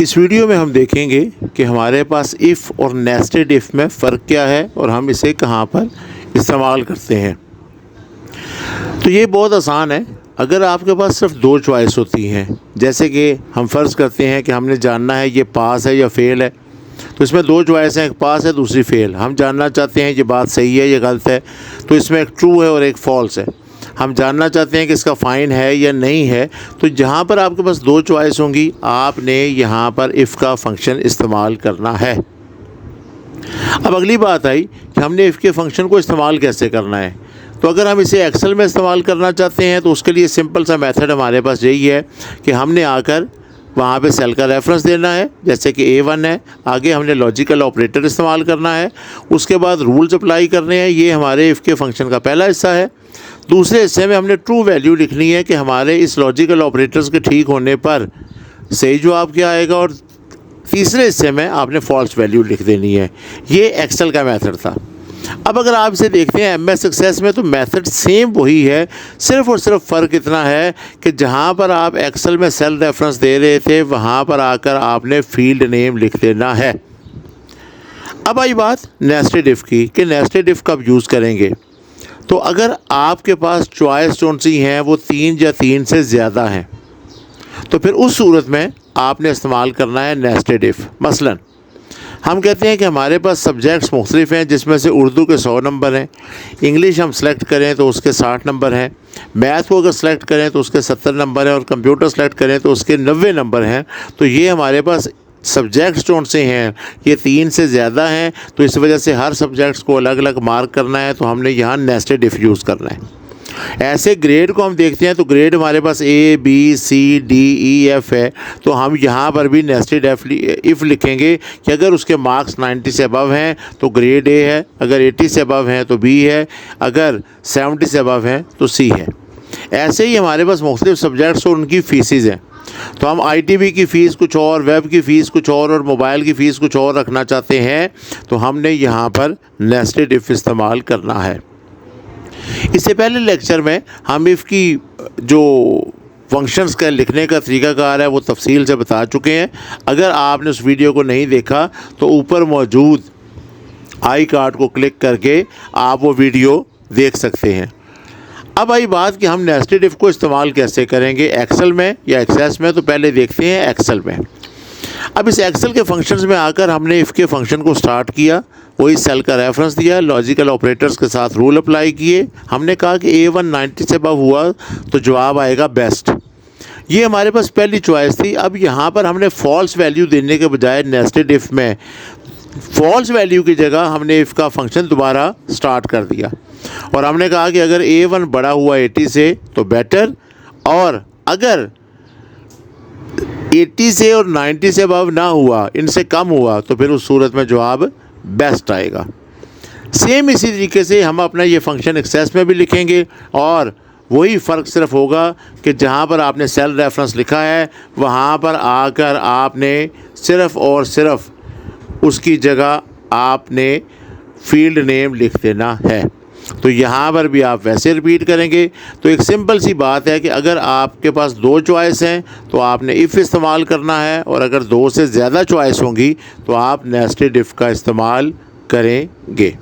इस वीडियो में हम देखेंगे कि हमारे पास इफ़ और नेस्टेड इफ़ में फ़र्क क्या है और हम इसे कहाँ पर इस्तेमाल करते हैं। तो ये बहुत आसान है। अगर आपके पास सिर्फ दो चॉइस होती हैं, जैसे कि हम फ़र्ज़ करते हैं कि हमने जानना है ये पास है या फ़ेल है, तो इसमें दो चॉइस हैं, एक पास है दूसरी फ़ेल। हम जानना चाहते हैं ये बात सही है या गलत है, तो इसमें एक ट्रू है और एक फ़ॉल्स है। हम जानना चाहते हैं कि इसका फ़ाइन है या नहीं है, तो जहाँ पर आपके पास दो चॉइस होंगी आपने यहाँ पर इफ़ का फंक्शन इस्तेमाल करना है। अब अगली बात आई कि हमने इफ़ के फंक्शन को इस्तेमाल कैसे करना है। तो अगर हम इसे एक्सेल में इस्तेमाल करना चाहते हैं तो उसके लिए सिंपल सा मेथड हमारे पास यही है कि हमने आकर वहाँ पे सेल का रेफरेंस देना है, जैसे कि A1 है। आगे हमने लॉजिकल ऑपरेटर इस्तेमाल करना है, उसके बाद रूल्स अप्लाई करने हैं। ये हमारे इफ़ के फंक्शन का पहला हिस्सा है। दूसरे हिस्से में हमने ट्रू वैल्यू लिखनी है कि हमारे इस लॉजिकल ऑपरेटर्स के ठीक होने पर सही जवाब क्या आएगा, और तीसरे हिस्से में आपने फॉल्स वैल्यू लिख देनी है। ये एक्सेल का मेथड था। अब अगर आप इसे देखते हैं MS एक्सेस में, तो मेथड सेम वही है, सिर्फ़ और सिर्फ फ़र्क इतना है कि जहाँ पर आप एक्सेल में सेल रेफरेंस दे रहे थे वहाँ पर आकर आपने फील्ड नेम लिख देना है। अब आई बात नेस्टेड इफ़ की कि नेस्टेड इफ़ कब यूज़ करेंगे। तो अगर आपके पास चॉइस कौन सी हैं वो 3 या 3 से ज़्यादा हैं, तो फिर उस सूरत में आपने इस्तेमाल करना है नेस्टेड इफ़। मसलन हम कहते हैं कि हमारे पास सब्जेक्ट्स मुख्तलिफ हैं, जिसमें से उर्दू के 100 नंबर हैं, इंग्लिश हम सेलेक्ट करें तो उसके 60 नंबर हैं, मैथ को अगर सेलेक्ट करें तो उसके 70 नंबर हैं, और कंप्यूटर सेलेक्ट करें तो उसके 90 नंबर हैं। तो ये हमारे पास सब्जेक्ट्स कौन से हैं, ये 3 से ज़्यादा हैं, तो इस वजह से हर सब्जेक्ट्स को अलग अलग मार्क करना है। तो हमने यहाँ नेस्टेड इफ़ यूज़ करना है। ऐसे ग्रेड को हम देखते हैं तो ग्रेड हमारे पास A B C D E F है, तो हम यहाँ पर भी नेस्टेड इफ़ लिखेंगे कि अगर उसके मार्क्स 90 से अबव हैं तो ग्रेड A है, अगर 80 से अबव हैं तो B है, अगर 70 से अबव हैं तो C है। ऐसे ही हमारे पास मुख्तलिफ सब्जेक्ट्स और उनकी फ़ीसेज़ हैं। तो हम ITB की फ़ीस कुछ और, वेब की फ़ीस कुछ और मोबाइल की फ़ीस कुछ और रखना चाहते हैं, तो हमने यहाँ पर नेस्टेड इफ़ इस्तेमाल करना है। इससे पहले लेक्चर में हम इफ़ की जो फंक्शंस का लिखने का तरीक़ाकार है वो तफसील से बता चुके हैं। अगर आपने उस वीडियो को नहीं देखा तो ऊपर मौजूद आई कार्ड को क्लिक करके आप वो वीडियो देख सकते हैं। अब आई बात कि हम नेस्टेड इफ़ को इस्तेमाल कैसे करेंगे, एक्सेल में या एक्सेस में। तो पहले देखते हैं एक्सेल में। अब इस एक्सेल के फंक्शंस में आकर हमने इफ़ के फंक्शन को स्टार्ट किया, वही सेल का रेफरेंस दिया, लॉजिकल ऑपरेटर्स के साथ रूल अप्लाई किए। हमने कहा कि A1 90 से अबव हुआ तो जवाब आएगा बेस्ट। ये हमारे पास पहली चॉइस थी। अब यहाँ पर हमने फॉल्स वैल्यू देने के बजाय नेस्टेड इफ़ में फॉल्स वैल्यू की जगह हमने इफ़ का फंक्शन दोबारा स्टार्ट कर दिया, और हमने कहा कि अगर A1 बड़ा हुआ 80 से तो बेटर, और अगर 80 से और 90 से अबव ना हुआ, इनसे कम हुआ, तो फिर उस सूरत में जवाब बेस्ट आएगा। सेम इसी तरीके से हम अपना ये फंक्शन एक्सेस में भी लिखेंगे, और वही फ़र्क सिर्फ होगा कि जहाँ पर आपने सेल रेफरेंस लिखा है वहाँ पर आकर आपने सिर्फ़ और सिर्फ उसकी जगह आपने फील्ड नेम लिख देना है। तो यहाँ पर भी आप वैसे रिपीट करेंगे। तो एक सिंपल सी बात है कि अगर आपके पास दो चॉइस हैं तो आपने इफ़ इस्तेमाल करना है, और अगर दो से ज़्यादा चॉइस होंगी तो आप नेस्टेड इफ़ का इस्तेमाल करेंगे।